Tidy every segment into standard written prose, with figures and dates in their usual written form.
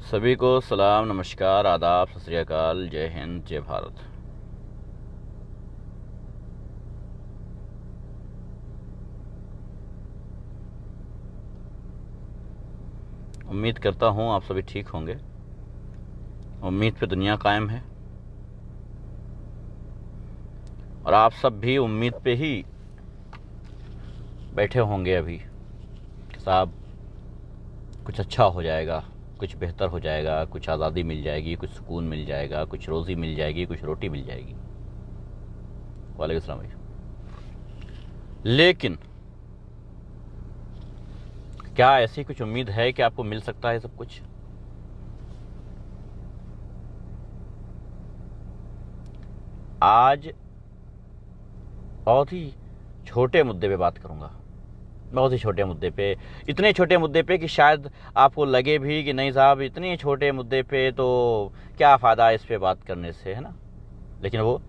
सभी को सलाम, नमस्कार, आदाब, सत श्री अकाल, जय हिंद, जय भारत। उम्मीद करता हूँ आप सभी ठीक होंगे। उम्मीद पे दुनिया कायम है और आप सब भी उम्मीद पे ही बैठे होंगे अभी कि साहब कुछ अच्छा हो जाएगा, कुछ बेहतर हो जाएगा, कुछ आज़ादी मिल जाएगी, कुछ सुकून मिल जाएगा, कुछ रोज़ी मिल जाएगी, कुछ रोटी मिल जाएगी। वालेकुम सलाम भाई। लेकिन क्या ऐसी कुछ उम्मीद है कि आपको मिल सकता है सब कुछ? आज बहुत ही छोटे मुद्दे पे बात करूंगा, बहुत ही छोटे मुद्दे पे, इतने छोटे मुद्दे पे कि शायद आपको लगे भी कि नहीं साहब इतने छोटे मुद्दे पे तो क्या फ़ायदा इस पे बात करने से, है ना। लेकिन वो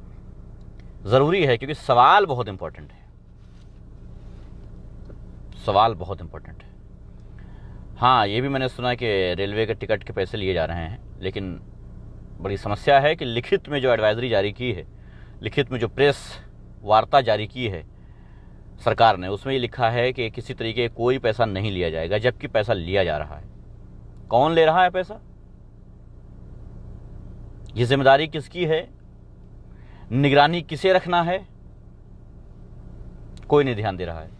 ज़रूरी है क्योंकि सवाल बहुत इम्पोर्टेंट है। सवाल बहुत इम्पोर्टेंट है। हाँ, ये भी मैंने सुना कि रेलवे के टिकट के पैसे लिए जा रहे हैं, लेकिन बड़ी समस्या है कि लिखित में जो एडवाइजरी जारी की है, लिखित में जो प्रेस वार्ता जारी की है सरकार ने, उसमें ये लिखा है कि किसी तरीके कोई पैसा नहीं लिया जाएगा, जबकि पैसा लिया जा रहा है। कौन ले रहा है पैसा? ये जिम्मेदारी किसकी है? निगरानी किसे रखना है? कोई नहीं ध्यान दे रहा है।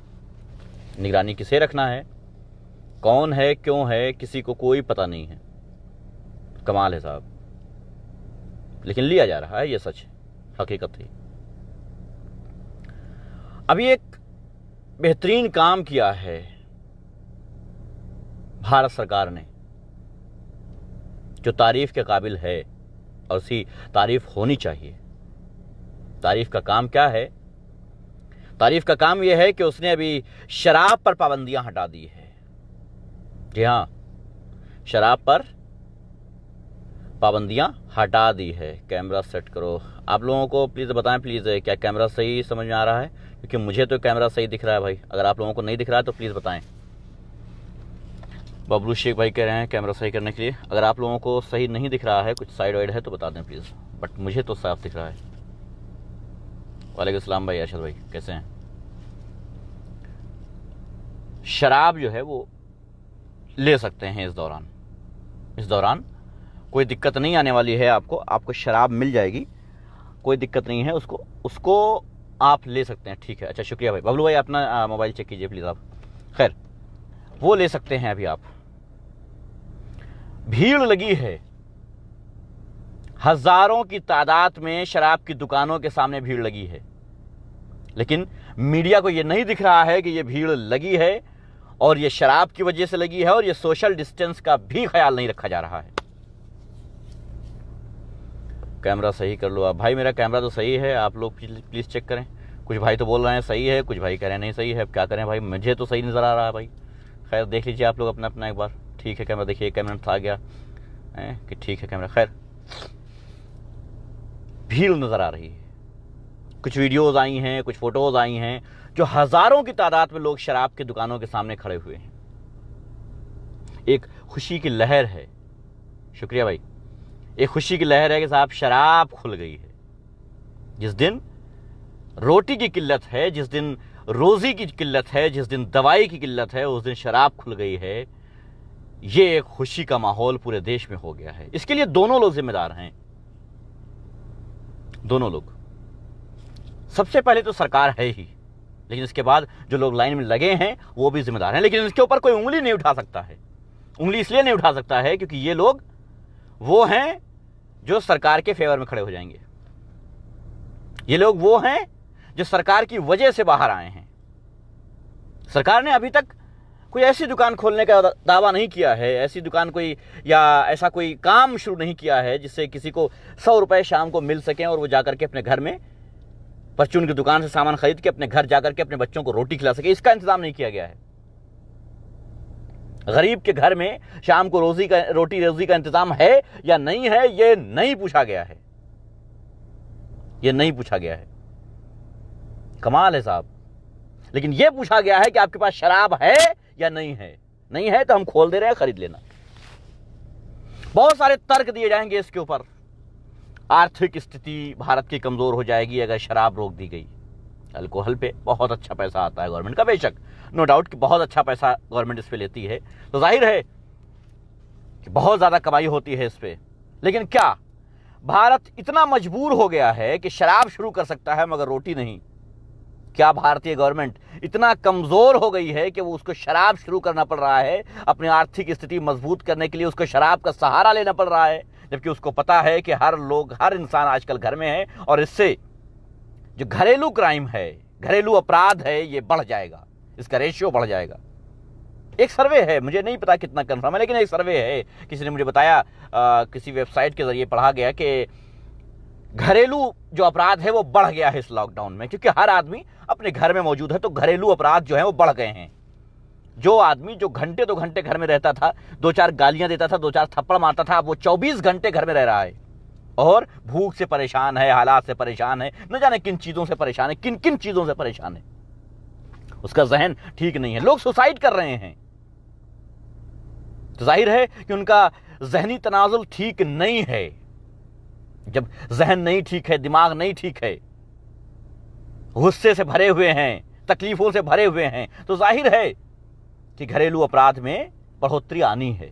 निगरानी किसे रखना है, कौन है, क्यों है, किसी को कोई पता नहीं है। कमाल है साहब। लेकिन लिया जा रहा है, ये सच है, हकीकत है। अभी एक बेहतरीन काम किया है भारत सरकार ने, जो तारीफ के काबिल है और उसी तारीफ होनी चाहिए। तारीफ का काम क्या है? तारीफ का काम यह है कि उसने अभी शराब पर पाबंदियां हटा दी है। जी हाँ, शराब पर पाबंदियां हटा दी है। कैमरा सेट करो। आप लोगों को प्लीज़ बताएं, प्लीज़, क्या कैमरा सही समझ में आ रहा है? क्योंकि मुझे तो कैमरा सही दिख रहा है भाई। अगर आप लोगों को नहीं दिख रहा है तो प्लीज़ बताएं। बबलू शेख भाई कह रहे हैं कैमरा सही करने के लिए। अगर आप लोगों को सही नहीं दिख रहा है, कुछ साइड वाइड है तो बता दें प्लीज़, बट मुझे तो साफ दिख रहा है। वालेकुम सलाम भाई, अरशद भाई कैसे हैं? शराब जो है वो ले सकते हैं इस दौरान कोई दिक्कत नहीं आने वाली है। आपको शराब मिल जाएगी, कोई दिक्कत नहीं है। उसको आप ले सकते हैं, ठीक है। अच्छा, शुक्रिया भाई। बबलू भाई अपना मोबाइल चेक कीजिए प्लीज़ आप। खैर, वो ले सकते हैं अभी आप। भीड़ लगी है, हजारों की तादाद में शराब की दुकानों के सामने भीड़ लगी है, लेकिन मीडिया को यह नहीं दिख रहा है कि यह भीड़ लगी है और यह शराब की वजह से लगी है, और यह सोशल डिस्टेंस का भी ख्याल नहीं रखा जा रहा है। कैमरा सही कर लो आप भाई। मेरा कैमरा तो सही है, आप लोग प्लीज़ चेक करें। कुछ भाई तो बोल रहे हैं सही है, कुछ भाई कह रहे हैं नहीं सही है। अब क्या करें भाई, मुझे तो सही नज़र आ रहा है भाई। खैर, देख लीजिए आप लोग अपना अपना एक बार। ठीक है कैमरा, देखिए कैमरा था गया कि ठीक है कैमरा। खैर, भीड़ नज़र आ रही है। कुछ वीडियोज़ आई हैं, कुछ फ़ोटोज़ आई हैं, जो हज़ारों की तादाद में लोग शराब की दुकानों के सामने खड़े हुए हैं। एक खुशी की लहर है। शुक्रिया भाई। एक खुशी की लहर है कि साहब शराब खुल गई है। जिस दिन रोटी की किल्लत है, जिस दिन रोजी की किल्लत है, जिस दिन दवाई की किल्लत है, उस दिन शराब खुल गई है। ये एक खुशी का माहौल पूरे देश में हो गया है। इसके लिए दोनों लोग जिम्मेदार हैं, दोनों लोग। सबसे पहले तो सरकार है ही, लेकिन इसके बाद जो लोग लाइन में लगे हैं वो भी जिम्मेदार हैं। लेकिन इसके ऊपर कोई उंगली नहीं उठा सकता है। उंगली इसलिए नहीं उठा सकता है क्योंकि ये लोग वो हैं जो सरकार के फेवर में खड़े हो जाएंगे। ये लोग वो हैं जो सरकार की वजह से बाहर आए हैं। सरकार ने अभी तक कोई ऐसी दुकान खोलने का दावा नहीं किया है, ऐसी दुकान कोई या ऐसा कोई काम शुरू नहीं किया है जिससे किसी को 100 रुपए शाम को मिल सकें और वो जाकर के अपने घर में परचून की दुकान से सामान खरीद के अपने घर जाकर के अपने बच्चों को रोटी खिला सके। इसका इंतजाम नहीं किया गया है। गरीब के घर में शाम को रोटी रोजी का इंतजाम है या नहीं है, यह नहीं पूछा गया है। यह नहीं पूछा गया है। कमाल है साहब। लेकिन यह पूछा गया है कि आपके पास शराब है या नहीं है। नहीं है तो हम खोल दे रहे हैं, खरीद लेना। बहुत सारे तर्क दिए जाएंगे इसके ऊपर। आर्थिक स्थिति भारत की कमजोर हो जाएगी अगर शराब रोक दी गई। अल्कोहल पे बहुत अच्छा पैसा आता है गवर्नमेंट का, बेशक नो डाउट कि बहुत अच्छा पैसा गवर्नमेंट इस पे लेती है, तो जाहिर है कि बहुत ज्यादा कमाई होती है इस पे। लेकिन क्या भारत इतना मजबूर हो गया है कि शराब शुरू कर सकता है मगर रोटी नहीं? क्या भारतीय गवर्नमेंट इतना कमजोर हो गई है कि वो उसको शराब शुरू करना पड़ रहा है, अपनी आर्थिक स्थिति मजबूत करने के लिए उसको शराब का सहारा लेना पड़ रहा है, जबकि उसको पता है कि हर इंसान आजकल घर में है और इससे जो घरेलू क्राइम है, घरेलू अपराध है, ये बढ़ जाएगा, इसका रेशियो बढ़ जाएगा। एक सर्वे है, मुझे नहीं पता कितना कंफर्म है, लेकिन एक सर्वे है, किसी ने मुझे बताया, किसी वेबसाइट के जरिए पढ़ा गया कि घरेलू जो अपराध है वो बढ़ गया है इस लॉकडाउन में, क्योंकि हर आदमी अपने घर में मौजूद है, तो घरेलू अपराध जो है वो बढ़ गए हैं। जो आदमी जो घंटे 2 घंटे घर में रहता था, 2-4 गालियां देता था, 2-4 थप्पड़ मारता था, अब वो 24 घंटे घर में रह रहा है और भूख से परेशान है, हालात से परेशान है, न जाने किन चीजों से परेशान है, किन किन चीजों से परेशान है। उसका जहन ठीक नहीं है, लोग सुसाइड कर रहे हैं, तो जाहिर है कि उनका जहनी तनाजुल ठीक नहीं है। जब जहन नहीं ठीक है, दिमाग नहीं ठीक है, गुस्से से भरे हुए हैं, तकलीफों से भरे हुए हैं, तो जाहिर है कि घरेलू अपराध में बढ़ोतरी आनी है।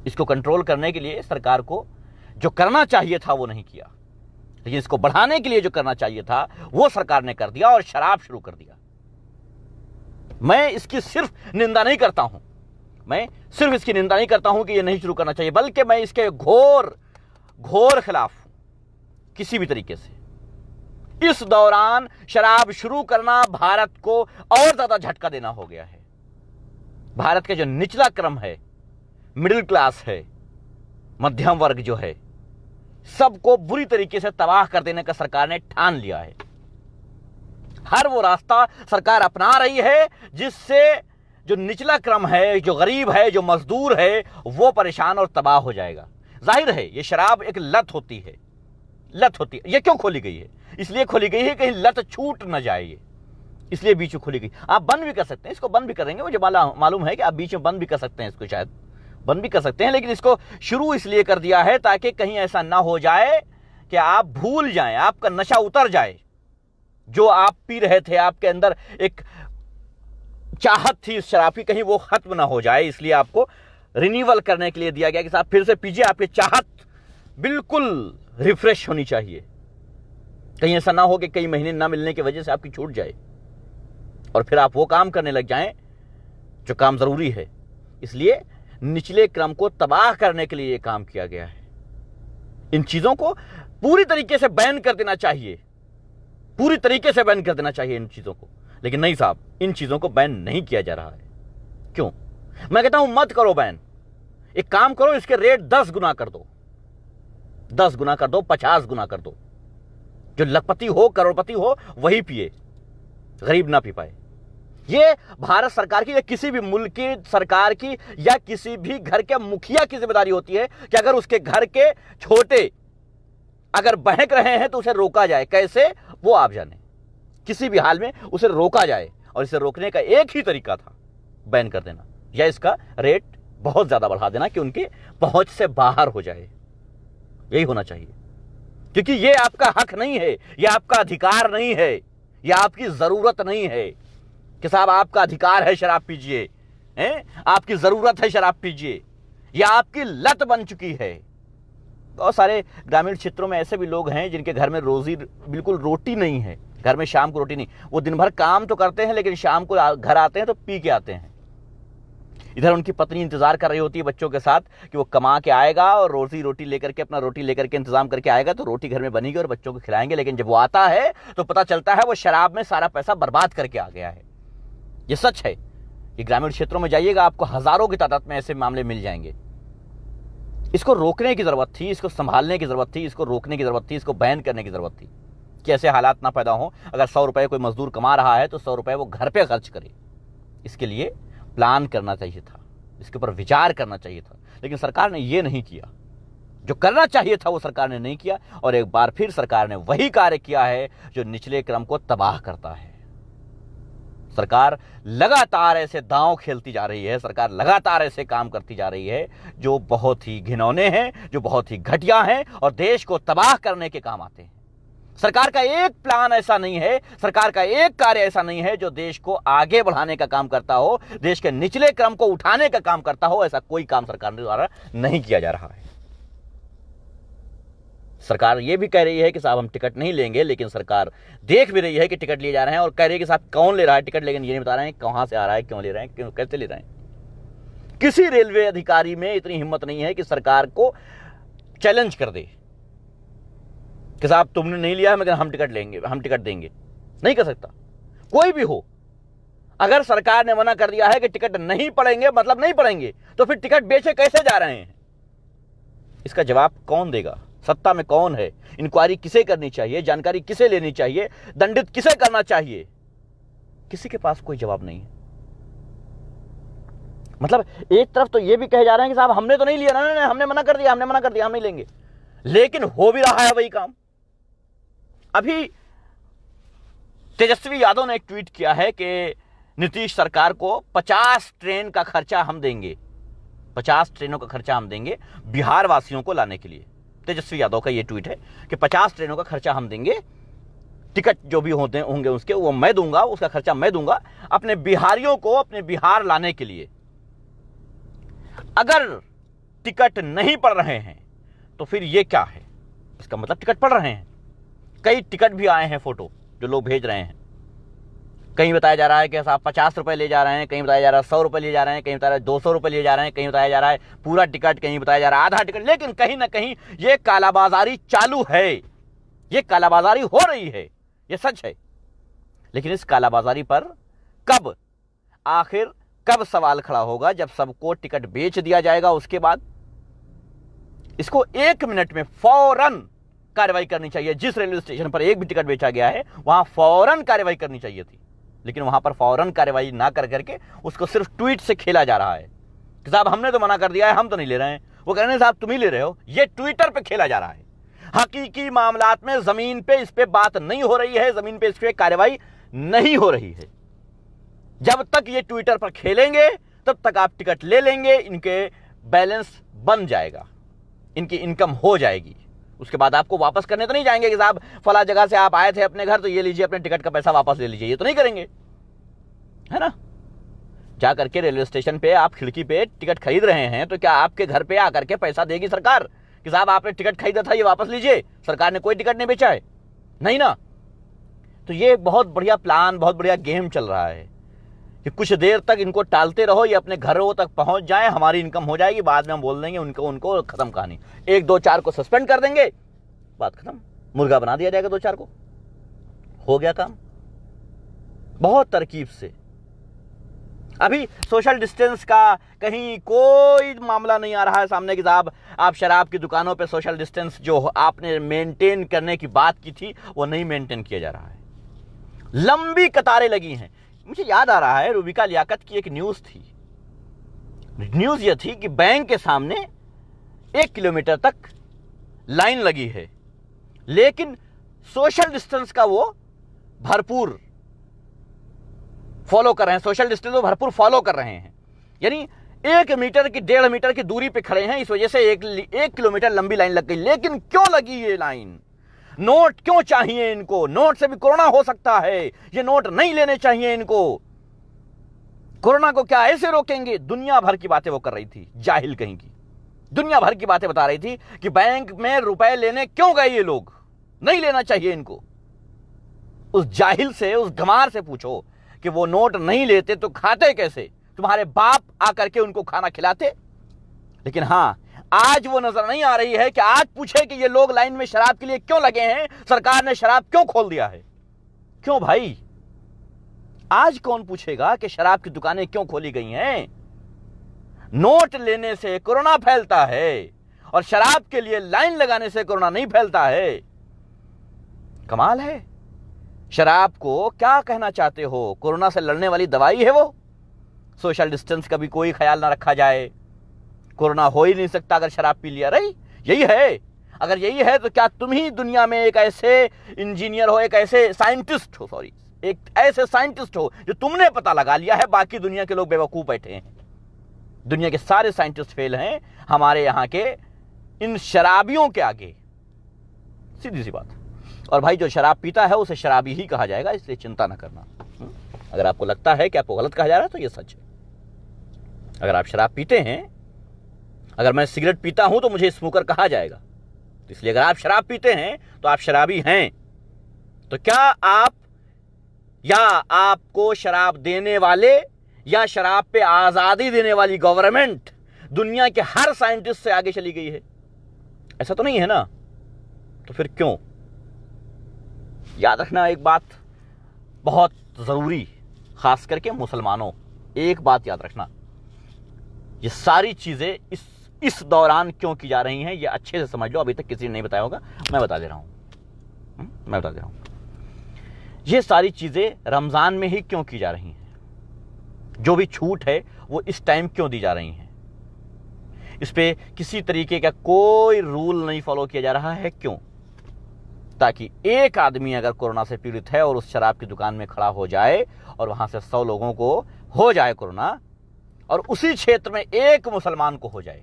इसको कंट्रोल करने के लिए सरकार को जो करना चाहिए था वो नहीं किया, लेकिन इसको बढ़ाने के लिए जो करना चाहिए था वो सरकार ने कर दिया और शराब शुरू कर दिया। मैं इसकी सिर्फ निंदा नहीं करता हूं, मैं सिर्फ इसकी निंदा नहीं करता हूं कि ये नहीं शुरू करना चाहिए, बल्कि मैं इसके घोर खिलाफ हूं किसी भी तरीके से। इस दौरान शराब शुरू करना भारत को और ज्यादा झटका देना हो गया है। भारत का जो निचला क्रम है, मिडिल क्लास है, मध्यम वर्ग जो है, सबको बुरी तरीके से तबाह कर देने का सरकार ने ठान लिया है। हर वो रास्ता सरकार अपना रही है जिससे जो निचला क्रम है, जो गरीब है, जो मजदूर है, वो परेशान और तबाह हो जाएगा। जाहिर है ये शराब एक लत होती है, ये क्यों खोली गई है? इसलिए खोली गई है कहीं लत छूट न जाए, ये इसलिए बीच में खोली गई। आप बंद भी कर सकते हैं, इसको बंद भी करेंगे, मुझे मालूम है कि आप बीच में बंद भी कर सकते हैं, इसको शायद बंद भी कर सकते हैं, लेकिन इसको शुरू इसलिए कर दिया है ताकि कहीं ऐसा ना हो जाए कि आप भूल जाएं, आपका नशा उतर जाए, जो आप पी रहे थे, आपके अंदर एक चाहत थी इस शराब की, कहीं वो खत्म ना हो जाए। इसलिए आपको रिन्यूअल करने के लिए दिया गया कि आप फिर से पीजिए, आपकी चाहत बिल्कुल रिफ्रेश होनी चाहिए। कहीं ऐसा ना हो कि कई महीने ना मिलने की वजह से आपकी छूट जाए और फिर आप वो काम करने लग जाएं जो काम जरूरी है। इसलिए निचले क्रम को तबाह करने के लिए यह काम किया गया है। इन चीजों को पूरी तरीके से बैन कर देना चाहिए, पूरी तरीके से बैन कर देना चाहिए इन चीजों को, लेकिन नहीं साहब, इन चीजों को बैन नहीं किया जा रहा है। क्यों? मैं कहता हूं मत करो बैन, एक काम करो, इसके रेट 10 गुना कर दो, 10 गुना कर दो, 50 गुना कर दो। जो लखपति हो, करोड़पति हो, वही पिए, गरीब ना पी पाए। ये भारत सरकार की या किसी भी मुल्क की सरकार की या किसी भी घर के मुखिया की जिम्मेदारी होती है कि अगर उसके घर के छोटे अगर बहक रहे हैं तो उसे रोका जाए। कैसे, वो आप जाने, किसी भी हाल में उसे रोका जाए। और इसे रोकने का एक ही तरीका था, बैन कर देना या इसका रेट बहुत ज्यादा बढ़ा देना कि उनकी पहुंच से बाहर हो जाए। यही होना चाहिए, क्योंकि ये आपका हक नहीं है, ये आपका अधिकार नहीं है, ये आपकी जरूरत नहीं है कि साहब आपका अधिकार है शराब पीजिए, आपकी जरूरत है शराब पीजिए। यह आपकी लत बन चुकी है। बहुत सारे ग्रामीण क्षेत्रों में ऐसे भी लोग हैं जिनके घर में बिल्कुल रोटी नहीं है, घर में शाम को रोटी नहीं। वो दिन भर काम तो करते हैं लेकिन शाम को घर आते हैं तो पी के आते हैं। इधर उनकी पत्नी इंतजार कर रही होती है बच्चों के साथ कि वो कमा के आएगा और रोटी लेकर के, अपना रोटी लेकर के इंतजाम करके आएगा तो रोटी घर में बनेगी और बच्चों को खिलाएंगे। लेकिन जब वो आता है तो पता चलता है वो शराब में सारा पैसा बर्बाद करके आ गया है। ये सच है। ये ग्रामीण क्षेत्रों में जाइएगा, आपको हजारों की तादाद में ऐसे मामले मिल जाएंगे। इसको रोकने की जरूरत थी, इसको संभालने की जरूरत थी, इसको रोकने की जरूरत थी, इसको बैन करने की जरूरत थी कि ऐसे हालात ना पैदा हो। अगर 100 रुपए कोई मजदूर कमा रहा है तो 100 रुपए वो घर पे खर्च करे। इसके लिए प्लान करना चाहिए था, इसके ऊपर विचार करना चाहिए था, लेकिन सरकार ने ये नहीं किया। जो करना चाहिए था वो सरकार ने नहीं किया और एक बार फिर सरकार ने वही कार्य किया है जो निचले क्रम को तबाह करता है। सरकार लगातार ऐसे दांव खेलती जा रही है, सरकार लगातार ऐसे काम करती जा रही है जो बहुत ही घिनौने हैं, जो बहुत ही घटिया हैं और देश को तबाह करने के काम आते हैं। सरकार का एक प्लान ऐसा नहीं है, सरकार का एक कार्य ऐसा नहीं है जो देश को आगे बढ़ाने का काम करता हो, देश के निचले क्रम को उठाने का काम करता हो। ऐसा कोई काम सरकार द्वारा नहीं किया जा रहा है। सरकार ये भी कह रही है कि साहब हम टिकट नहीं लेंगे, लेकिन सरकार देख भी रही है कि टिकट लिए जा रहे हैं और कह रही है कि साहब कौन ले रहा है टिकट, लेकिन ये नहीं बता रहे हैं कहां से आ रहा है, क्यों ले रहे हैं, क्यों कैसे ले रहे हैं। किसी रेलवे अधिकारी में इतनी हिम्मत नहीं है कि सरकार को चैलेंज कर दे कि साहब तुमने नहीं लिया है मगर हम टिकट लेंगे, हम टिकट देंगे। नहीं कर सकता कोई भी हो। अगर सरकार ने मना कर दिया है कि टिकट नहीं पड़ेंगे मतलब नहीं पड़ेंगे, तो फिर टिकट बेचे कैसे जा रहे हैं? इसका जवाब कौन देगा? सत्ता में कौन है? इंक्वायरी किसे करनी चाहिए? जानकारी किसे लेनी चाहिए? दंडित किसे करना चाहिए? किसी के पास कोई जवाब नहीं है। मतलब एक तरफ तो ये भी कहे जा रहे हैं कि साहब हमने तो नहीं लिया ना, हमने मना कर दिया, हमने मना कर दिया, हम नहीं लेंगे, लेकिन हो भी रहा है वही काम। अभी तेजस्वी यादव ने एक ट्वीट किया है कि नीतीश सरकार को 50 ट्रेन का खर्चा हम देंगे, 50 ट्रेनों का खर्चा हम देंगे बिहार वासियों को लाने के लिए। तेजस्वी यादव का यह ट्वीट है कि 50 ट्रेनों का खर्चा हम देंगे, टिकट जो भी होंगे उसके वो मैं दूंगा, उसका खर्चा मैं दूंगा अपने बिहारियों को अपने बिहार लाने के लिए। अगर टिकट नहीं पड़ रहे हैं तो फिर ये क्या है? इसका मतलब टिकट पड़ रहे हैं। कई टिकट भी आए हैं, फोटो जो लोग भेज रहे हैं। कहीं बताया जा रहा है कि साहब 50 रुपए ले जा रहे हैं, कहीं बताया जा रहा है 100 रुपए ले जा रहे हैं, कहीं बताया 200 रुपए ले जा रहे हैं, कहीं बताया जा रहा है पूरा टिकट, कहीं बताया जा रहा है आधा टिकट। लेकिन कहीं ना कहीं ये कालाबाजारी चालू है, ये कालाबाजारी हो रही है, ये सच है। लेकिन इस कालाबाजारी पर कब सवाल खड़ा होगा? जब सबको टिकट बेच दिया जाएगा, उसके बाद इसको 1 मिनट में फौरन कार्रवाई करनी चाहिए। जिस रेलवे स्टेशन पर एक भी टिकट बेचा गया है वहां फौरन कार्रवाई करनी चाहिए थी, लेकिन वहां पर फौरन कार्रवाई ना कर करके उसको सिर्फ ट्वीट से खेला जा रहा है कि साहब हमने तो मना कर दिया है, हम तो नहीं ले रहे हैं। वो कह रहे हैं साहब तुम ही ले रहे हो। ये ट्विटर पे खेला जा रहा है। हकीकी मामलात में जमीन पे इस पे बात नहीं हो रही है, जमीन पे इस पे कार्रवाई नहीं हो रही है। जब तक ये ट्विटर पर खेलेंगे तब तक आप टिकट ले लेंगे, इनके बैलेंस बन जाएगा, इनकी इनकम हो जाएगी। उसके बाद आपको वापस करने तो नहीं जाएंगे कि साहब फला जगह से आप आए थे अपने घर, तो ये लीजिए अपने टिकट का पैसा वापस ले लीजिए, ये तो नहीं करेंगे, है ना। जाकर के रेलवे स्टेशन पे आप खिड़की पे टिकट खरीद रहे हैं तो क्या आपके घर पे आकर के पैसा देगी सरकार कि साहब आपने टिकट खरीदा था, ये वापस लीजिए? सरकार ने कोई टिकट नहीं बेचा है, नहीं ना। तो ये बहुत बढ़िया प्लान, बहुत बढ़िया गेम चल रहा है कि कुछ देर तक इनको टालते रहो, ये अपने घरों तक पहुंच जाए, हमारी इनकम हो जाएगी, बाद में हम बोल देंगे उनको खत्म कहानी। 1 2 4 को सस्पेंड कर देंगे, बात खत्म, मुर्गा बना दिया जाएगा 2 4 को, हो गया काम। बहुत तरकीब से। अभी सोशल डिस्टेंस का कहीं कोई मामला नहीं आ रहा है सामने कि साहब आप शराब की दुकानों पे सोशल डिस्टेंस जो आपने मेंटेन करने की बात की थी वो नहीं मेंटेन किया जा रहा है। लंबी कतारें लगी हैं। मुझे याद आ रहा है रूबिका लियाकत की एक न्यूज थी। न्यूज यह थी कि बैंक के सामने 1 किलोमीटर तक लाइन लगी है, लेकिन सोशल डिस्टेंस का वो भरपूर फॉलो कर रहे हैं, सोशल डिस्टेंस वो भरपूर फॉलो कर रहे हैं। यानी 1 मीटर की 1.5 मीटर की दूरी पे खड़े हैं, इस वजह से 1 किलोमीटर लंबी लाइन लग गई। लेकिन क्यों लगी ये लाइन? नोट क्यों चाहिए इनको? नोट से भी कोरोना हो सकता है, ये नोट नहीं लेने चाहिए इनको। कोरोना को क्या ऐसे रोकेंगे? दुनिया भर की बातें वो कर रही थी, जाहिल कहीं की। दुनिया भर की बातें बता रही थी कि बैंक में रुपए लेने क्यों गए ये लोग, नहीं लेना चाहिए इनको। उस जाहिल से, उस गंवार से पूछो कि वो नोट नहीं लेते तो खाते कैसे? तुम्हारे बाप आकर के उनको खाना खिलाते? लेकिन हां, आज वो नजर नहीं आ रही है कि आज पूछे कि ये लोग लाइन में शराब के लिए क्यों लगे हैं, सरकार ने शराब क्यों खोल दिया है? क्यों भाई? आज कौन पूछेगा कि शराब की दुकानें क्यों खोली गई हैं? नोट लेने से कोरोना फैलता है और शराब के लिए लाइन लगाने से कोरोना नहीं फैलता है। कमाल है। शराब को क्या कहना चाहते हो? कोरोना से लड़ने वाली दवाई है वो। सोशल डिस्टेंस का भी कोई ख्याल ना रखा जाए, कोरोना हो ही नहीं सकता अगर शराब पी लिया। रही यही है। अगर यही है तो क्या तुम ही दुनिया में एक ऐसे इंजीनियर हो, एक ऐसे साइंटिस्ट हो, सॉरी एक ऐसे साइंटिस्ट हो जो तुमने पता लगा लिया है, बाकी दुनिया के लोग बेवकूफ बैठे हैं। दुनिया के सारे साइंटिस्ट फेल हैं हमारे यहां के इन शराबियों के आगे, सीधी सी बात। और भाई जो शराब पीता है उसे शराबी ही कहा जाएगा, इसलिए चिंता ना करना। अगर आपको लगता है कि आपको गलत कहा जा रहा है तो यह सच है। अगर आप शराब पीते हैं, अगर मैं सिगरेट पीता हूं तो मुझे स्मोकर कहा जाएगा, तो इसलिए अगर आप शराब पीते हैं तो आप शराबी हैं। तो क्या आप या आपको शराब देने वाले या शराब पे आजादी देने वाली गवर्नमेंट दुनिया के हर साइंटिस्ट से आगे चली गई है? ऐसा तो नहीं है ना। तो फिर क्यों? याद रखना एक बात बहुत जरूरी, खास करके मुसलमानों, एक बात याद रखना, ये सारी चीजें इस दौरान क्यों की जा रही हैं, ये अच्छे से समझ लो। अभी तक किसी ने नहीं बताया होगा, मैं बता दे रहा हूं। ये सारी चीजें रमजान में ही क्यों की जा रही हैं? जो भी छूट है वो इस टाइम क्यों दी जा रही हैं? इस पे किसी तरीके का कोई रूल नहीं फॉलो किया जा रहा है। क्यों? ताकि एक आदमी अगर कोरोना से पीड़ित है और उस शराब की दुकान में खड़ा हो जाए और वहां से 100 लोगों को हो जाए कोरोना, और उसी क्षेत्र में एक मुसलमान को हो जाए,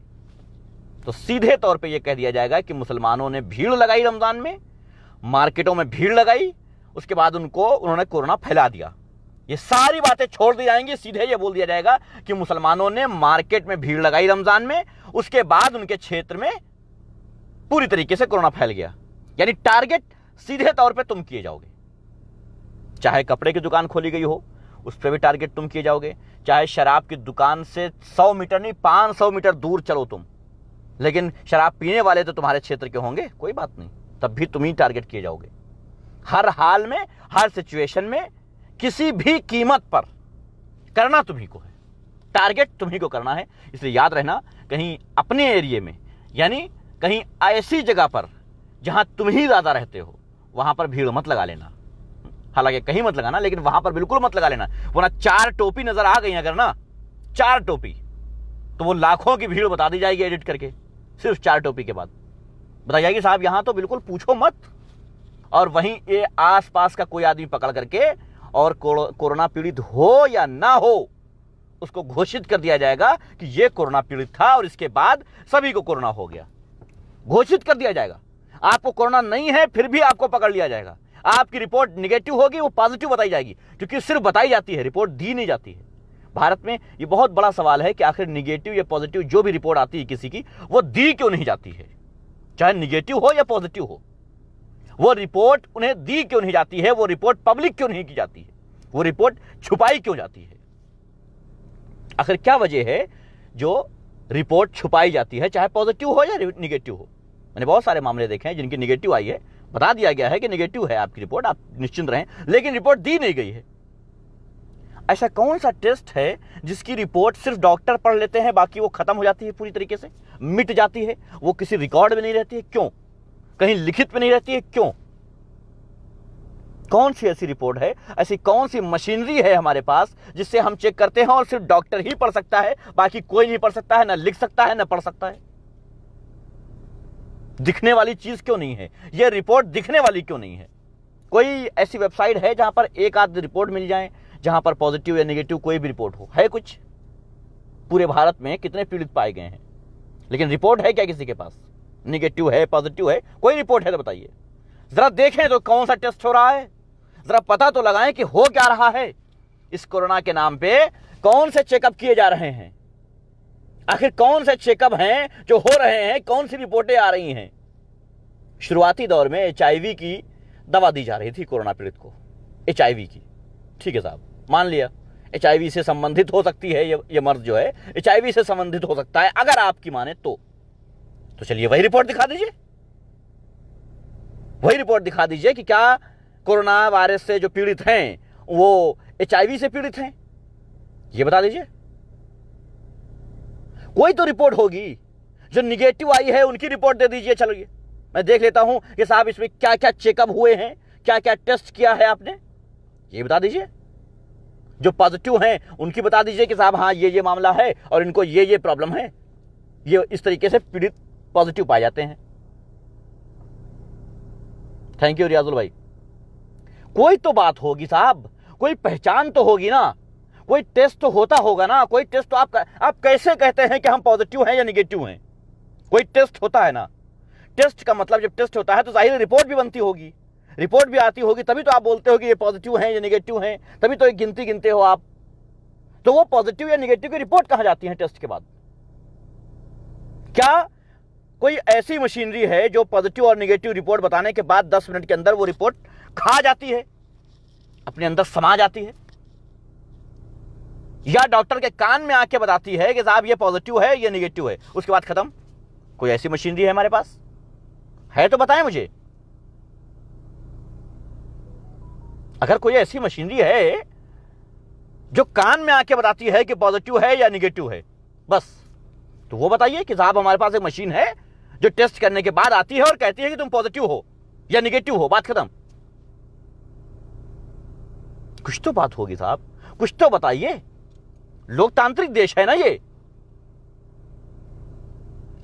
तो सीधे तौर पे यह कह दिया जाएगा कि मुसलमानों ने भीड़ लगाई रमजान में, मार्केटों में भीड़ लगाई, उसके बाद उन्होंने कोरोना फैला दिया। ये सारी बातें छोड़ दी जाएंगी, सीधे ये बोल दिया जाएगा कि मुसलमानों ने मार्केट में भीड़ लगाई रमजान में, उसके बाद उनके क्षेत्र में पूरी तरीके से कोरोना फैल गया। यानी टारगेट सीधे तौर पे तुम किए जाओगे। चाहे कपड़े की दुकान खोली गई हो, उस पर भी टारगेट तुम किए जाओगे। चाहे शराब की दुकान से 100 मीटर नहीं 500 मीटर दूर चलो तुम, लेकिन शराब पीने वाले तो तुम्हारे क्षेत्र के होंगे, कोई बात नहीं, तब भी तुम ही टारगेट किए जाओगे। हर हाल में, हर सिचुएशन में, किसी भी कीमत पर करना तुम्ही को है, टारगेट तुम्ही को करना है। इसलिए याद रहना, कहीं अपने एरिया में, यानी कहीं ऐसी जगह पर जहां तुम ही ज्यादा रहते हो, वहां पर भीड़ मत लगा लेना। हालांकि कहीं मत लगाना, लेकिन वहां पर बिल्कुल मत लगा लेना, वरना 4 टोपी नजर आ गई अगर ना, 4 टोपी, तो वो लाखों की भीड़ बता दी जाएगी एडिट करके। सिर्फ 4 टोपी के बाद बताई जाएगी साहब यहां तो बिल्कुल पूछो मत। और वहीं ये आसपास का कोई आदमी पकड़ करके, और कोरोना पीड़ित हो या ना हो, उसको घोषित कर दिया जाएगा कि ये कोरोना पीड़ित था और इसके बाद सभी को कोरोना हो गया। घोषित कर दिया जाएगा। आपको कोरोना नहीं है फिर भी आपको पकड़ लिया जाएगा। आपकी रिपोर्ट निगेटिव होगी, वो पॉजिटिव बताई जाएगी, क्योंकि सिर्फ बताई जाती है, रिपोर्ट दी नहीं जाती है। भारत में ये बहुत बड़ा सवाल है कि आखिर निगेटिव या पॉजिटिव जो भी रिपोर्ट आती है किसी की, वो दी क्यों नहीं जाती है? चाहे निगेटिव हो या पॉजिटिव हो, वो रिपोर्ट उन्हें दी क्यों नहीं जाती है? वो रिपोर्ट पब्लिक क्यों नहीं की जाती है? वो रिपोर्ट छुपाई क्यों जाती है? आखिर क्या वजह है जो रिपोर्ट छुपाई जाती है, चाहे पॉजिटिव हो या निगेटिव हो? मैंने बहुत सारे मामले देखे हैं जिनकी निगेटिव आई है, बता दिया गया है कि निगेटिव है आपकी रिपोर्ट, आप निश्चिंत रहें, लेकिन रिपोर्ट दी नहीं गई है। ऐसा कौन सा टेस्ट है जिसकी रिपोर्ट सिर्फ डॉक्टर पढ़ लेते हैं, बाकी वो खत्म हो जाती है, पूरी तरीके से मिट जाती है, वो किसी रिकॉर्ड में नहीं रहती है? क्यों? कहीं लिखित में नहीं रहती है? क्यों? कौन सी ऐसी रिपोर्ट है, ऐसी कौन सी मशीनरी है हमारे पास जिससे हम चेक करते हैं और सिर्फ डॉक्टर ही पढ़ सकता है, बाकी कोई नहीं पढ़ सकता है, ना लिख सकता है, ना पढ़ सकता है? दिखने वाली चीज क्यों नहीं है? यह रिपोर्ट दिखने वाली क्यों नहीं है? कोई ऐसी वेबसाइट है जहां पर एक आध रिपोर्ट मिल जाए, जहां पर पॉजिटिव या नेगेटिव कोई भी रिपोर्ट हो? है कुछ? पूरे भारत में कितने पीड़ित पाए गए हैं, लेकिन रिपोर्ट है क्या किसी के पास? नेगेटिव है, पॉजिटिव है, कोई रिपोर्ट है तो बताइए। जरा देखें तो कौन सा टेस्ट हो रहा है, जरा पता तो लगाएं कि हो क्या रहा है। इस कोरोना के नाम पे कौन से चेकअप किए जा रहे हैं? आखिर कौन से चेकअप हैं जो हो रहे हैं? कौन सी रिपोर्टें आ रही हैं? शुरुआती दौर में HIV की दवा दी जा रही थी कोरोना पीड़ित को, HIV की, ठीक है साहब, मान लिया HIV से संबंधित हो सकती है, ये मर्ज जो है HIV से संबंधित हो सकता है, अगर आपकी माने तो चलिए वही रिपोर्ट दिखा दीजिए, वही रिपोर्ट दिखा दीजिए कि क्या कोरोना वायरस से जो पीड़ित हैं वो HIV से पीड़ित हैं, ये बता दीजिए। कोई तो रिपोर्ट होगी। जो निगेटिव आई है उनकी रिपोर्ट दे दीजिए, चलिए मैं देख लेता हूं कि साहब इसमें क्या क्या चेकअप हुए हैं, क्या क्या टेस्ट किया है आपने, ये बता दीजिए। जो पॉजिटिव हैं उनकी बता दीजिए कि साहब हाँ ये मामला है और इनको ये प्रॉब्लम है, ये इस तरीके से पीड़ित पॉजिटिव पाए जाते हैं। थैंक यू रियाजुल भाई। कोई तो बात होगी साहब, कोई पहचान तो होगी ना, कोई टेस्ट तो होता होगा ना। कोई टेस्ट तो आप कैसे कहते हैं कि हम पॉजिटिव हैं या निगेटिव हैं? कोई टेस्ट होता है ना। टेस्ट का मतलब जब टेस्ट होता है तो जाहिर रिपोर्ट भी बनती होगी, रिपोर्ट भी आती होगी, तभी तो आप बोलते हो कि ये पॉजिटिव हैं या निगेटिव हैं, तभी तो एक गिनती गिनते हो आप। तो वो पॉजिटिव या निगेटिव की रिपोर्ट कहां जाती है टेस्ट के बाद? क्या कोई ऐसी मशीनरी है जो पॉजिटिव और निगेटिव रिपोर्ट बताने के बाद 10 मिनट के अंदर वो रिपोर्ट खा जाती है, अपने अंदर समा जाती है? या डॉक्टर के कान में आके बताती है कि साहब ये पॉजिटिव है ये निगेटिव है, उसके बाद खत्म? कोई ऐसी मशीनरी है हमारे पास? है तो बताएं मुझे। अगर कोई ऐसी मशीनरी है जो कान में आके बताती है कि पॉजिटिव है या निगेटिव है, बस, तो वो बताइए कि साहब हमारे पास एक मशीन है जो टेस्ट करने के बाद आती है और कहती है कि तुम पॉजिटिव हो या निगेटिव हो, बात खत्म। कुछ तो बात होगी साहब, कुछ तो बताइए। लोकतांत्रिक देश है ना ये,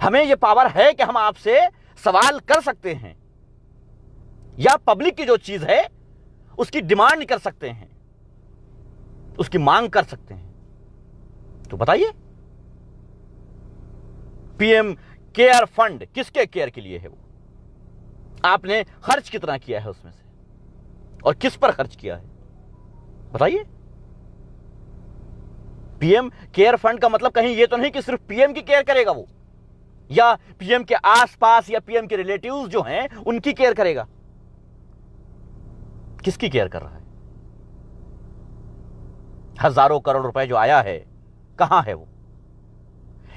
हमें ये पावर है कि हम आपसे सवाल कर सकते हैं या पब्लिक की जो चीज है उसकी डिमांड कर सकते हैं, उसकी मांग कर सकते हैं। तो बताइए, पीएम केयर फंड किसके केयर के लिए है? वो आपने खर्च कितना किया है उसमें से और किस पर खर्च किया है? बताइए। पीएम केयर फंड का मतलब कहीं ये तो नहीं कि सिर्फ पीएम की केयर करेगा वो, या पीएम के आसपास या पीएम के रिलेटिव्स जो हैं उनकी केयर करेगा। किसकी केयर कर रहा है? हजारों करोड़ रुपए जो आया है, कहां है वो?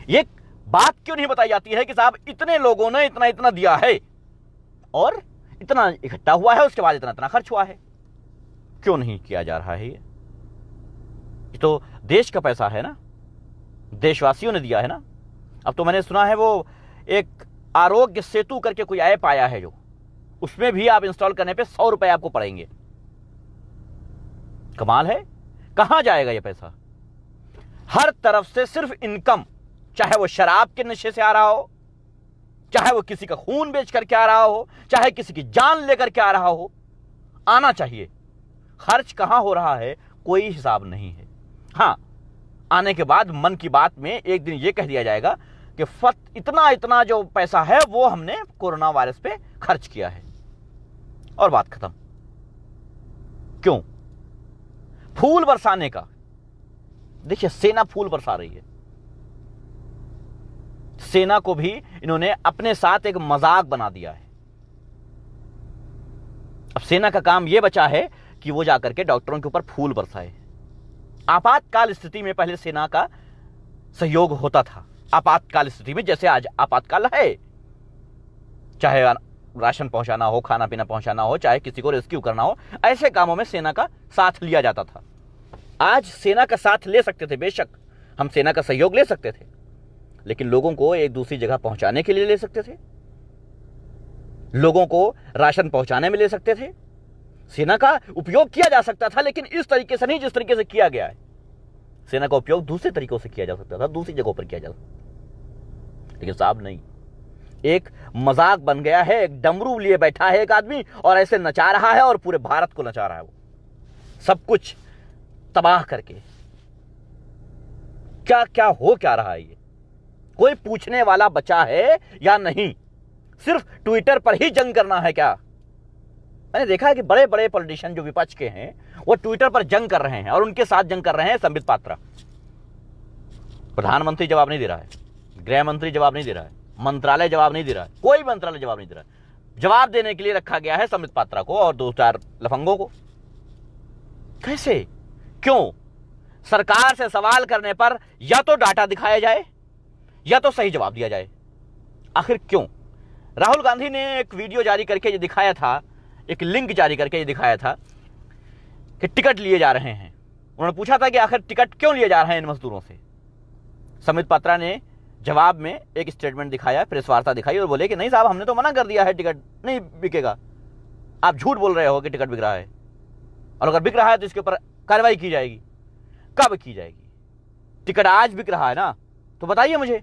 ये बात क्यों नहीं बताई जाती है कि साहब इतने लोगों ने इतना इतना दिया है और इतना इकट्ठा हुआ है, उसके बाद इतना इतना खर्च हुआ है? क्यों नहीं किया जा रहा है? ये तो देश का पैसा है ना, देशवासियों ने दिया है ना। अब तो मैंने सुना है वो एक आरोग्य सेतु करके कोई ऐप आया है, जो उसमें भी आप इंस्टॉल करने पे 100 रुपए आपको पड़ेंगे। कमाल है। कहां जाएगा ये पैसा? हर तरफ से सिर्फ इनकम, चाहे वो शराब के नशे से आ रहा हो, चाहे वो किसी का खून बेच करके आ रहा हो, चाहे किसी की जान लेकर के आ रहा हो, आना चाहिए। खर्च कहां हो रहा है कोई हिसाब नहीं है। हां, आने के बाद मन की बात में एक दिन यह कह दिया जाएगा कि इतना इतना जो पैसा है वो हमने कोरोना वायरस पे खर्च किया है, और बात खत्म। क्यों? फूल बरसाने का। देखिए, सेना फूल बरसा रही है। सेना को भी इन्होंने अपने साथ एक मजाक बना दिया है। अब सेना का काम यह बचा है कि वो जाकर के डॉक्टरों के ऊपर फूल बरसाए। आपातकाल स्थिति में पहले सेना का सहयोग होता था। आपातकाल स्थिति में, जैसे आज आपातकाल है, चाहे राशन पहुंचाना हो, खाना पीना पहुंचाना हो, चाहे किसी को रेस्क्यू करना हो, ऐसे कामों में सेना का साथ लिया जाता था। आज सेना का साथ ले सकते थे, बेशक हम सेना का सहयोग ले सकते थे, लेकिन लोगों को एक दूसरी जगह पहुंचाने के लिए ले सकते थे, लोगों को राशन पहुंचाने में ले सकते थे। सेना का उपयोग किया जा सकता था, लेकिन इस तरीके से नहीं जिस तरीके से किया गया है। सेना का उपयोग दूसरे तरीकों से किया जा सकता था, दूसरी जगहों पर किया जा सकता, लेकिन साहब नहीं। एक मजाक बन गया है। एक डमरू लिए बैठा है एक आदमी और ऐसे नचा रहा है, और पूरे भारत को नचा रहा है वो, सब कुछ तबाह करके। क्या क्या हो क्या रहा है ये? कोई पूछने वाला बचा है या नहीं? सिर्फ ट्विटर पर ही जंग करना है क्या? मैंने देखा है कि बड़े बड़े पॉलिटिशियन जो विपक्ष के हैं वो ट्विटर पर जंग कर रहे हैं, और उनके साथ जंग कर रहे हैं संबित पात्रा। प्रधानमंत्री जवाब नहीं दे रहा है, गृह मंत्री जवाब नहीं दे रहा है, मंत्रालय जवाब नहीं दे रहा है, कोई मंत्रालय जवाब नहीं दे रहा है। जवाब देने के लिए रखा गया है संबित पात्रा को और 2-4 लफंगों को। कैसे? क्यों? सरकार से सवाल करने पर या तो डाटा दिखाया जाए या तो सही जवाब दिया जाए। आखिर क्यों? राहुल गांधी ने एक वीडियो जारी करके ये दिखाया था, एक लिंक जारी करके ये दिखाया था कि टिकट लिए जा रहे हैं। उन्होंने पूछा था कि आखिर टिकट क्यों लिए जा रहे हैं इन मजदूरों से। संबित पात्रा ने जवाब में एक स्टेटमेंट दिखाया, प्रेस वार्ता दिखाई, और बोले कि नहीं साहब, हमने तो मना कर दिया है, टिकट नहीं बिकेगा। आप झूठ बोल रहे हो कि टिकट बिक रहा है, और अगर बिक रहा है तो इसके ऊपर कार्रवाई की जाएगी। कब की जाएगी? टिकट आज बिक रहा है ना, तो बताइए मुझे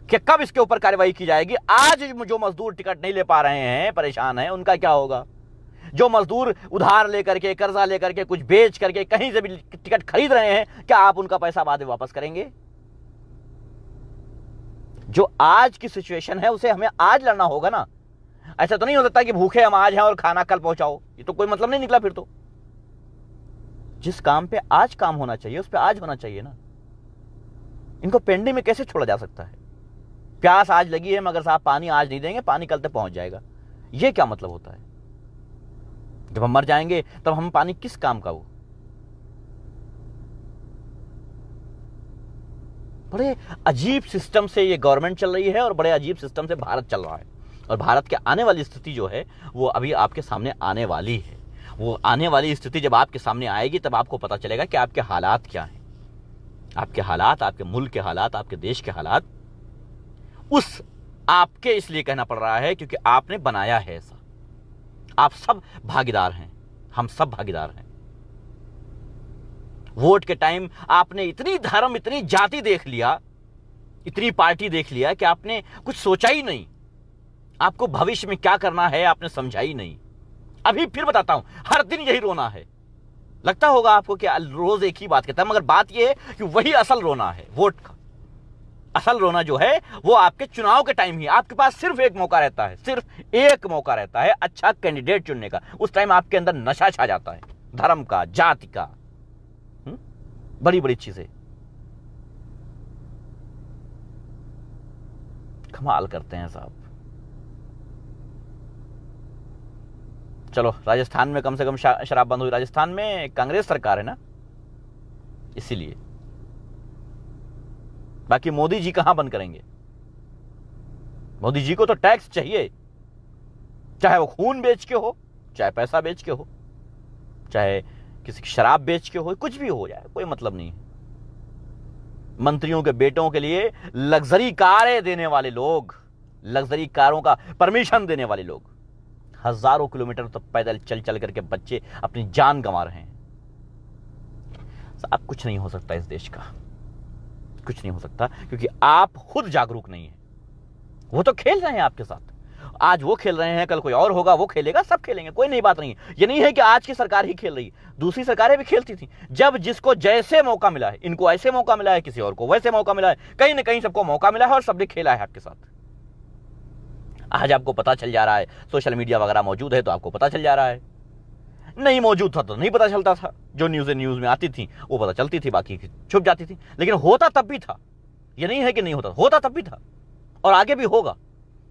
कि कब इसके ऊपर कार्रवाई की जाएगी। आज जो मजदूर टिकट नहीं ले पा रहे हैं, परेशान हैं, उनका क्या होगा? जो मजदूर उधार लेकर के, कर्जा लेकर के, कुछ बेच करके कहीं से भी टिकट खरीद रहे हैं, क्या आप उनका पैसा बाद में वापस करेंगे? जो आज की सिचुएशन है उसे हमें आज लड़ना होगा ना। ऐसा तो नहीं हो सकता कि भूखे हम आज हैं और खाना कल पहुंचाओ, ये तो कोई मतलब नहीं निकला। फिर तो जिस काम पे आज काम होना चाहिए उस पे आज होना चाहिए ना। इनको पेंडिंग में कैसे छोड़ा जा सकता है? प्यास आज लगी है मगर साहब पानी आज नहीं देंगे, पानी कल तक पहुंच जाएगा, ये क्या मतलब होता है? जब हम मर जाएंगे तब हम पानी किस काम का? वो बड़े अजीब सिस्टम से ये गवर्नमेंट चल रही है और बड़े अजीब सिस्टम से भारत चल रहा है। और भारत के आने वाली स्थिति जो है वो अभी आपके सामने आने वाली है। वो आने वाली स्थिति जब आपके सामने आएगी तब आपको पता चलेगा कि आपके हालात क्या हैं। आपके हालात, आपके मुल्क के हालात, आपके देश के हालात उस आपके इसलिए कहना पड़ रहा है क्योंकि आपने बनाया है ऐसा। आप सब भागीदार हैं, हम सब भागीदार हैं। वोट के टाइम आपने इतनी धर्म, इतनी जाति देख लिया, इतनी पार्टी देख लिया कि आपने कुछ सोचा ही नहीं। आपको भविष्य में क्या करना है आपने समझा ही नहीं। अभी फिर बताता हूं, हर दिन यही रोना है। लगता होगा आपको कि रोज एक ही बात कहता है, मगर बात यह है कि वही असल रोना है वोट का। असल रोना जो है वो आपके चुनाव के टाइम ही। आपके पास सिर्फ एक मौका रहता है, सिर्फ एक मौका रहता है अच्छा कैंडिडेट चुनने का। उस टाइम आपके अंदर नशा छा जाता है, धर्म का, जाति का, बड़ी बड़ी चीजें। कमाल करते हैं साहब। चलो, राजस्थान में कम से कम शराब बंद हुई। राजस्थान में कांग्रेस सरकार है ना, इसीलिए। बाकी मोदी जी कहां बंद करेंगे? मोदी जी को तो टैक्स चाहिए, चाहे वो खून बेच के हो, चाहे पैसा बेच के हो, चाहे किसी की शराब बेच के हो, कुछ भी हो जाए, कोई मतलब नहीं है। मंत्रियों के बेटों के लिए लग्जरी कारें देने वाले लोग, लग्जरी कारों का परमिशन देने वाले लोग, हजारों किलोमीटर तो पैदल चल चल करके बच्चे अपनी जान गंवा रहे हैं। अब कुछ नहीं हो सकता इस देश का, कुछ नहीं हो सकता, क्योंकि आप खुद जागरूक नहीं है। वो तो खेल रहे हैं आपके साथ, आज वो खेल रहे हैं, कल कोई और होगा वो खेलेगा, सब खेलेंगे, कोई नई बात नहीं है। ये नहीं है कि आज की सरकार ही खेल रही है, दूसरी सरकारें भी खेलती थी। जब जिसको जैसे मौका मिला है, इनको ऐसे मौका मिला है, किसी और को वैसे मौका मिला है, कहीं ना कहीं सबको मौका मिला है और सबने खेला है आपके साथ। आज आपको पता चल जा रहा है, सोशल मीडिया वगैरह मौजूद है तो आपको पता चल जा रहा है। नहीं मौजूद था तो नहीं पता चलता था। जो न्यूज में आती थी वो पता चलती थी, बाकी छुप जाती थी। लेकिन होता तब भी था, ये नहीं है कि नहीं होता, होता तब भी था और आगे भी होगा।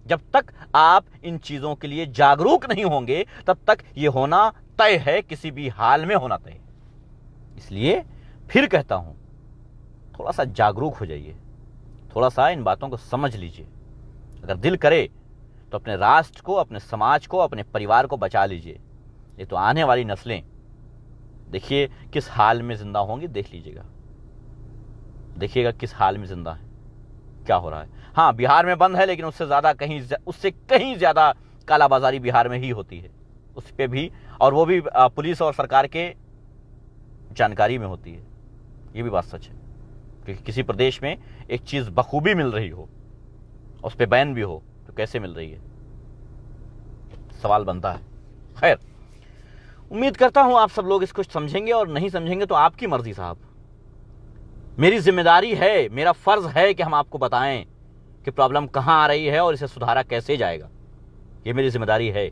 जब तक आप इन चीजों के लिए जागरूक नहीं होंगे तब तक ये होना तय है, किसी भी हाल में होना तय। इसलिए फिर कहता हूं, थोड़ा सा जागरूक हो जाइए, थोड़ा सा इन बातों को समझ लीजिए। अगर दिल करे तो अपने राष्ट्र को, अपने समाज को, अपने परिवार को बचा लीजिए। ये तो आने वाली नस्लें देखिए किस हाल में जिंदा होंगी, देख लीजिएगा, देखिएगा किस हाल में जिंदा है, क्या हो रहा है। हाँ, बिहार में बंद है, लेकिन उससे कहीं ज्यादा कालाबाजारी बिहार में ही होती है, उस पे भी, और वो भी पुलिस और सरकार के जानकारी में होती है। ये भी बात सच है, क्योंकि किसी प्रदेश में एक चीज बखूबी मिल रही हो, उस पर बैन भी हो, तो कैसे मिल रही है, सवाल बनता है। खैर, उम्मीद करता हूं आप सब लोग इसको समझेंगे, और नहीं समझेंगे तो आपकी मर्जी साहब। मेरी जिम्मेदारी है, मेरा फर्ज है कि हम आपको बताएं कि प्रॉब्लम कहां आ रही है और इसे सुधारा कैसे जाएगा। ये मेरी जिम्मेदारी है,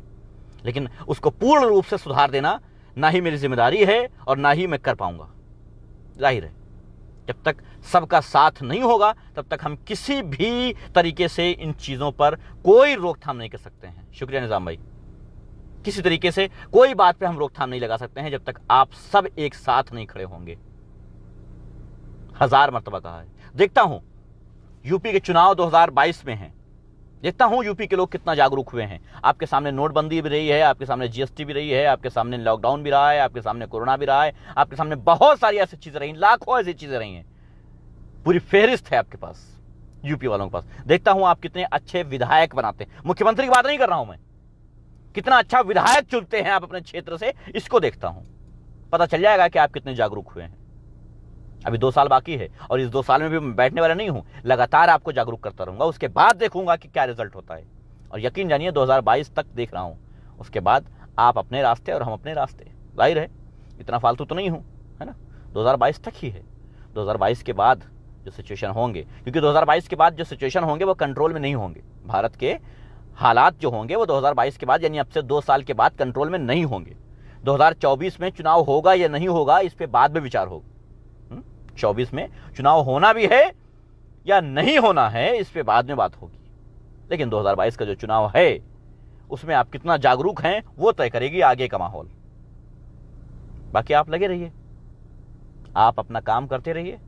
लेकिन उसको पूर्ण रूप से सुधार देना ना ही मेरी जिम्मेदारी है और ना ही मैं कर पाऊंगा। जाहिर है, जब तक सबका साथ नहीं होगा तब तक हम किसी भी तरीके से इन चीजों पर कोई रोकथाम नहीं कर सकते हैं। शुक्रिया निजाम भाई। किसी तरीके से कोई बात पे हम रोकथाम नहीं लगा सकते हैं जब तक आप सब एक साथ नहीं खड़े होंगे। 1000 मर्तबा कहा है। देखता हूं यूपी के चुनाव 2022 में हैं, देखता हूं यूपी के लोग कितना जागरूक हुए हैं। आपके सामने नोटबंदी भी रही है, आपके सामने जीएसटी भी रही है, आपके सामने लॉकडाउन भी रहा है, आपके सामने कोरोना भी रहा है, आपके सामने बहुत सारी ऐसी चीजें रही, लाखों ऐसी चीजें रही हैं। पूरी फेहरिस्त है आपके पास, यूपी वालों के पास। देखता हूं आप कितने अच्छे विधायक बनाते हैं। मुख्यमंत्री की बात नहीं कर रहा हूं मैं, कितना अच्छा विधायक चुनते हैं आप अपने क्षेत्र से, इसको देखता हूं। पता चल जाएगा कि आप कितने जागरूक हुए हैं। अभी 2 साल बाकी है और इस 2 साल में भी मैं बैठने वाला नहीं हूं, लगातार आपको जागरूक करता रहूंगा। उसके बाद देखूंगा कि क्या रिजल्ट होता है, और यकीन जानिए 2022 तक देख रहा हूं, उसके बाद आप अपने रास्ते और हम अपने रास्ते। जाहिर है इतना फालतू तो नहीं हूँ, है ना। 2022 तक ही है। 2022 के बाद जो सिचुएशन होंगे, क्योंकि 2022 के बाद जो सिचुएशन होंगे वो कंट्रोल में नहीं होंगे। भारत के हालात जो होंगे वो 2022 के बाद, यानी अब से 2 साल के बाद कंट्रोल में नहीं होंगे। 2024 में चुनाव होगा या नहीं होगा, इस पे बाद में विचार होगा। 24 में चुनाव होना भी है या नहीं होना है, इस पे बाद में बात होगी। लेकिन 2022 का जो चुनाव है उसमें आप कितना जागरूक हैं वो तय करेगी आगे का माहौल। बाकी आप लगे रहिए, आप अपना काम करते रहिए,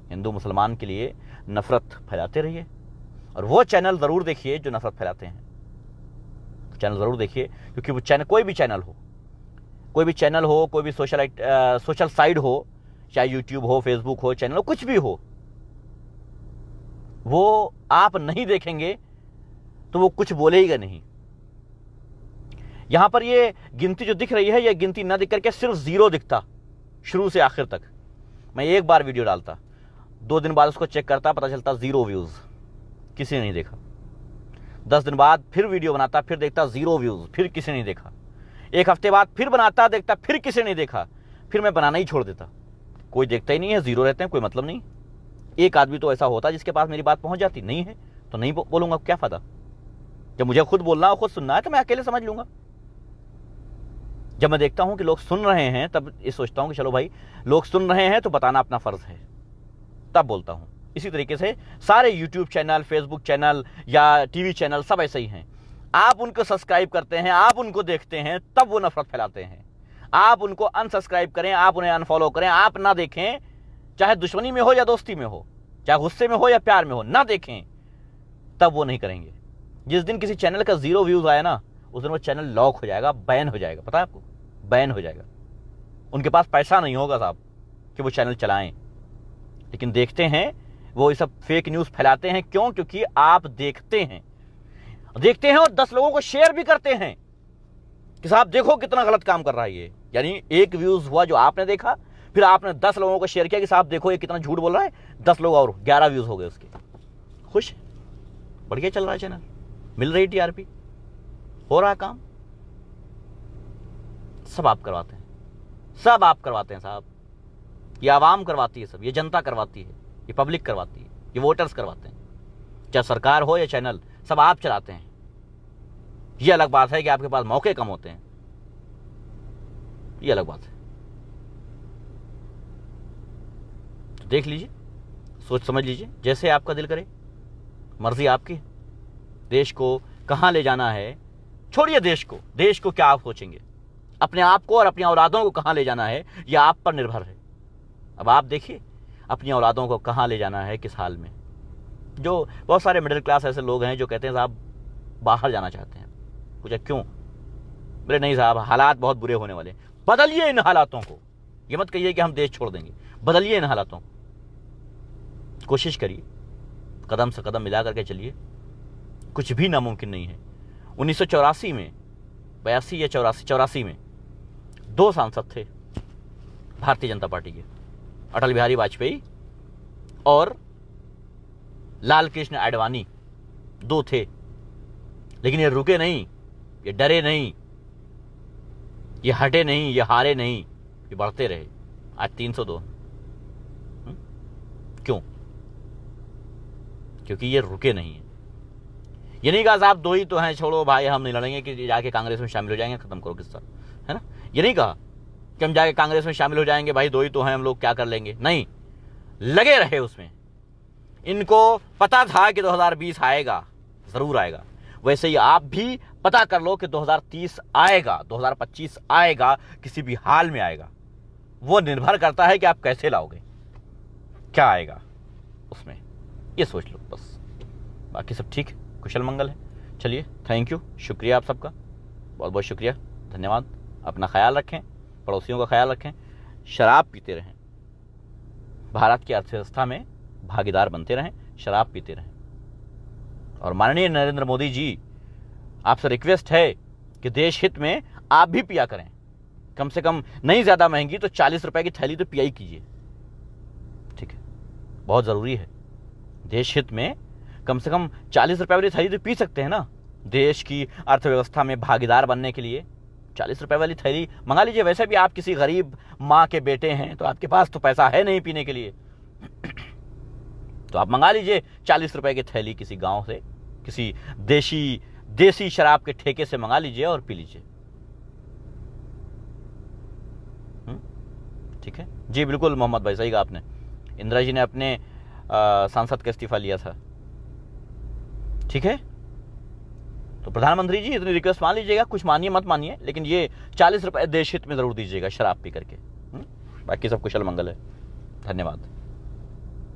हिंदू मुसलमान के लिए नफरत फैलाते रहिए, और वो चैनल जरूर देखिए जो नफरत फैलाते हैं। चैनल जरूर देखिए, क्योंकि वो चैनल, कोई भी चैनल हो, कोई भी चैनल हो, कोई भी सोशल साइट हो, चाहे यूट्यूब हो, फेसबुक हो, चैनल हो, कुछ भी हो, वो आप नहीं देखेंगे तो वो कुछ बोलेगा नहीं। यहां पर ये गिनती जो दिख रही है, ये गिनती ना दिख करके सिर्फ 0 दिखता शुरू से आखिर तक। मैं एक बार वीडियो डालता, 2 दिन बाद उसको चेक करता, पता चलता 0 व्यूज, किसी ने नहीं देखा। 10 दिन बाद फिर वीडियो बनाता, फिर देखता 0 व्यूज, फिर किसी ने नहीं देखा। 1 हफ्ते बाद फिर बनाता, देखता फिर किसी ने नहीं देखा, फिर मैं बनाना ही छोड़ देता। कोई देखता ही नहीं है, 0 रहते हैं, कोई मतलब नहीं। एक आदमी तो ऐसा होता जिसके पास मेरी बात पहुंच जाती, नहीं है तो नहीं बोलूंगा, क्या फायदा। जब मुझे खुद बोलना हो, खुद सुनना है, तो मैं अकेले समझ लूंगा। जब मैं देखता हूं कि लोग सुन रहे हैं, तब ये सोचता हूं कि चलो भाई लोग सुन रहे हैं तो बताना अपना फर्ज है, तब बोलता हूं। इसी तरीके से सारे यूट्यूब चैनल, फेसबुक चैनल या टीवी चैनल सब ऐसे ही हैं। आप उनको सब्सक्राइब करते हैं, आप उनको देखते हैं, तब वो नफरत फैलाते हैं। आप उनको अनसब्सक्राइब करें, आप उन्हें अनफॉलो करें, आप ना देखें, चाहे दुश्मनी में हो या दोस्ती में हो, चाहे गुस्से में हो या प्यार में हो, ना देखें, तब वो नहीं करेंगे। जिस दिन किसी चैनल का 0 व्यूज आया ना, उस दिन वो चैनल लॉक हो जाएगा, बैन हो जाएगा। पता है आपको, बैन हो जाएगा। उनके पास पैसा नहीं होगा साहब कि वो चैनल चलाएं, लेकिन देखते हैं वो ये सब फेक न्यूज फैलाते हैं। क्यों? क्योंकि आप देखते हैं और 10 लोगों को शेयर भी करते हैं कि साहब देखो कितना गलत काम कर रहा है ये। यानी 1 व्यूज हुआ जो आपने देखा, फिर आपने 10 लोगों को शेयर किया कि साहब देखो ये कितना झूठ बोल रहा है, 10 लोग और 11 व्यूज हो गए उसके। खुश, बढ़िया चल रहा है चैनल, मिल रही टीआरपी, हो रहा काम। सब आप करवाते हैं, सब आप करवाते हैं साहब। ये आवाम करवाती है, सब ये जनता करवाती है, ये पब्लिक करवाती है, ये वोटर्स करवाते हैं। चाहे सरकार हो या चैनल, सब आप चलाते हैं। ये अलग बात है कि आपके पास मौके कम होते हैं, ये अलग बात है। तो देख लीजिए, सोच समझ लीजिए, जैसे आपका दिल करे, मर्जी आपकी। देश को कहां ले जाना है, छोड़िए देश को क्या आप सोचेंगे, अपने आप को और अपनी औलादों को कहां ले जाना है, यह आप पर निर्भर है। अब आप देखिए अपनी औलादों को कहां ले जाना है, किस हाल में। जो बहुत सारे मिडिल क्लास ऐसे लोग हैं जो कहते हैं साहब बाहर जाना चाहते हैं। पूछा क्यों? बोले नहीं साहब, हालात बहुत बुरे होने वाले। बदलिए इन हालातों को, ये मत कहिए कि हम देश छोड़ देंगे, बदलिए इन हालातों को। कोशिश करिए, कदम से कदम मिला करके चलिए, कुछ भी नामुमकिन नहीं है। 1984 में, 82 या 84 में 2 सांसद थे भारतीय जनता पार्टी के, अटल बिहारी वाजपेयी और लाल कृष्ण आडवाणी, 2 थे। लेकिन ये रुके नहीं, ये डरे नहीं, ये हटे नहीं, ये हारे नहीं, ये बढ़ते रहे। आज 302। क्यों? क्योंकि ये रुके नहीं है। ये नहीं कहा साहब 2 ही तो हैं, छोड़ो भाई हम नहीं लड़ेंगे, कि जाके कांग्रेस में शामिल हो जाएंगे, खत्म करो किस्सा, है ना। ये नहीं कहा कि हम जाके कांग्रेस में शामिल हो जाएंगे, भाई 2 ही तो हैं, हम लोग क्या कर लेंगे। नहीं, लगे रहे उसमें। इनको पता था कि 2020 आएगा, जरूर आएगा। वैसे ही आप भी पता कर लो कि 2030 आएगा, 2025 आएगा, किसी भी हाल में आएगा। वो निर्भर करता है कि आप कैसे लाओगे, क्या आएगा उसमें, ये सोच लो बस। बाकी सब ठीक है, कुशल मंगल है। चलिए, थैंक यू, शुक्रिया आप सबका, बहुत बहुत शुक्रिया, धन्यवाद। अपना ख्याल रखें, पड़ोसियों का ख्याल रखें, शराब पीते रहें, भारत की अर्थव्यवस्था में भागीदार बनते रहें, शराब पीते रहें। और माननीय नरेंद्र मोदी जी, आपसे रिक्वेस्ट है कि देश हित में आप भी पिया करें। कम से कम नहीं ज्यादा महंगी तो 40 रुपए की थैली तो पिया ही कीजिए, ठीक है, बहुत जरूरी है। देश हित में कम से कम 40 रुपए वाली थैली तो पी सकते हैं ना, देश की अर्थव्यवस्था में भागीदार बनने के लिए। 40 रुपए वाली थैली मंगा लीजिए। वैसे भी आप किसी गरीब माँ के बेटे हैं तो आपके पास तो पैसा है नहीं पीने के लिए, तो आप मंगा लीजिए 40 रुपए की थैली किसी गांव से, किसी देसी शराब के ठेके से मंगा लीजिए और पी लीजिए। ठीक है जी, बिल्कुल मोहम्मद भाई, सही कहा आपने। इंदिरा जी ने अपने सांसद का इस्तीफा लिया था। ठीक है, तो प्रधानमंत्री जी इतनी रिक्वेस्ट मान लीजिएगा, कुछ मानिए मत मानिए, लेकिन ये 40 रुपए देश हित में जरूर दीजिएगा शराब पी करके। बाकी सब कुशल मंगल है। धन्यवाद।